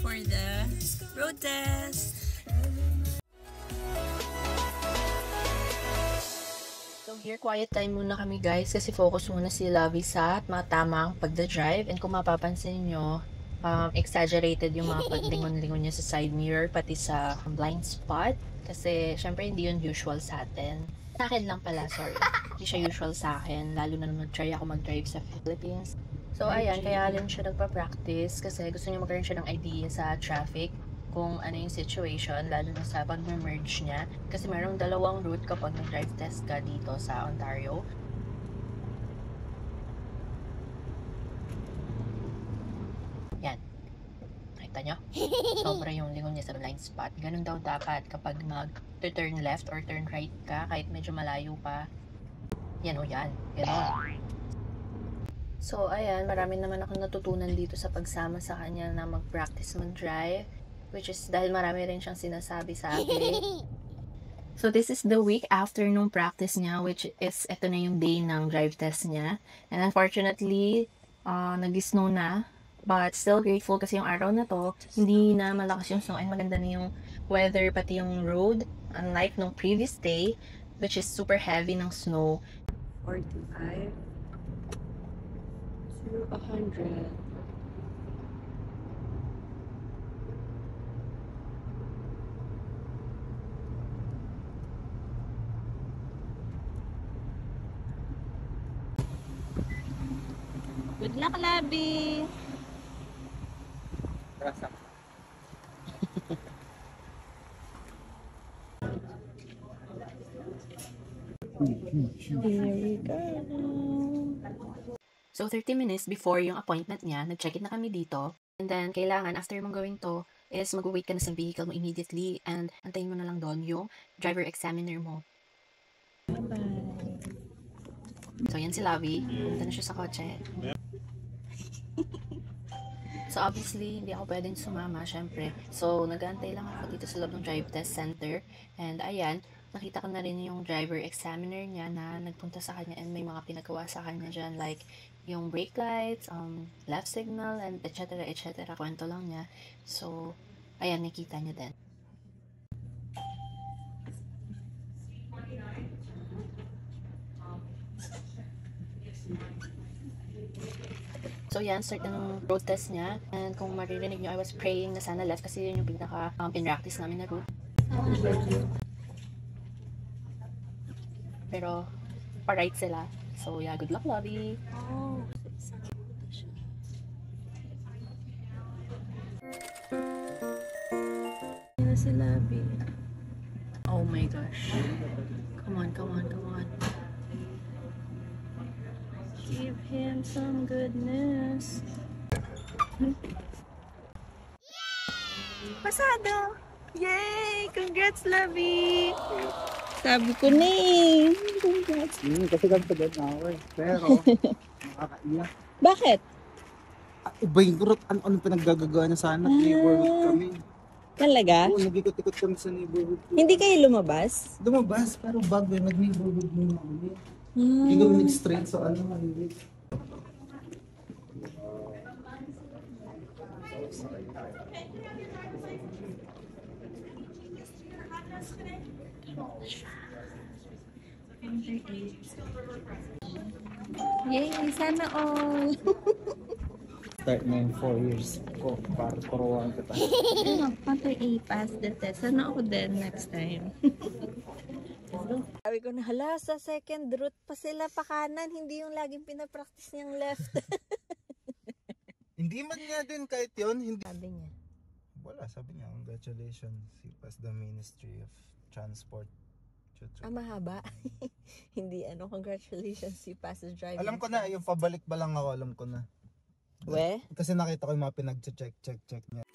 for the road test. So here, quiet time muna kami guys kasi focus muna si Lovie sa matamang pagda-drive. And kung mapapansin nyo, exaggerated yung mga paglingon-lingon niya sa side mirror pati sa blind spot. Kasi syempre hindi yun usual sa atin. Sa akin lang pala, sorry. Hindi siya usual sa akin, lalo na nung try ako mag-drive sa Philippines. So ayan, kaya rin siya nagpa-practice kasi gusto niya magkaroon siya ng idea sa traffic kung ano yung situation, lalo na sa pag-merge niya. Kasi merong dalawang route kapag nag-drive test ka dito sa Ontario. Yan. Nakita nyo? Sobra yung lingon niya sa blind spot. Ganun daw dapat kapag mag-turn left or turn right ka, kahit medyo malayo pa. Yan o yan. Ganon. So, ayan, marami naman akong natutunan dito sa pagsama sa kanya na mag-practice mag-drive. Which is dahil marami rin siyang sinasabi sa akin. So, this is the week after nung practice niya, which is, eto na yung day ng drive test niya. And unfortunately, nag-snow na. But still grateful kasi yung araw na to, hindi na malakas yung snow and maganda na yung weather, pati yung road. Unlike nung previous day, which is super heavy ng snow. 45 to 100. Good luck, Labi! Here we go. So, 30 minutes before yung appointment niya, nag-check-in na kami dito. And then, kailangan, after mong gawin to, is mag-wait ka na sa vehicle mo immediately and antayin mo na lang doon yung driver examiner mo. Bye-bye! So, yan si Lovie. Pumunta na siya sa kotse. So, obviously, hindi ako pwedeng sumama, syempre. So, nag-aantay lang ako dito sa loob ng drive test center. And, ayan, nakita ko na rin yung driver examiner niya na nagpunta sa kanya and may mga pinagawa sa kanya dyan. Like, yung brake lights, left signal, and etc. etc. Kwento lang niya. So, ayan, nakita niya din. So yan, start na ng road test niya. And kung maririnig nyo, I was praying na sana left kasi yun yung pinaka pinractice namin na route. Pero, pa-right sila. So yeah, good luck, Lovie! Oh, yan na si Labi. Oh my gosh. Come on, come on, come on. Give him some good news. Pasado! Yay! Congrats, Labi! Sabi ko na eh. Congrats. Kasi ganito din ako eh. Pero, nakakaiyak. Bakit? Iba yung route. Ano pinaggagawa na sana? Neighborhood kami. Talaga? Oo, nag-ikot-ikot kami sa neighborhood. Hindi kayo lumabas? Lumabas, pero bago yung nag-neighborhood muna kami. Hindi kami nag-straight sa ano, malilit. Yay! Sana all! Start na yung 4 years ko para kuruan kita. After pass the test, sana ako din next time. Sabi ko na, hala, sa second route pa sila pa kanan, hindi yung laging pinapractice niyang left. Hindi man nga din kahit yun. Hindi. Sabi niya. Wala, sabi niya, congratulations. He passed the Ministry of Transport. Mahaba. Hindi congratulations, si passes driving. Alam ko na, yung pabalik ba lang ako, alam ko na. We? Kasi nakita ko yung mga pinag-check niya.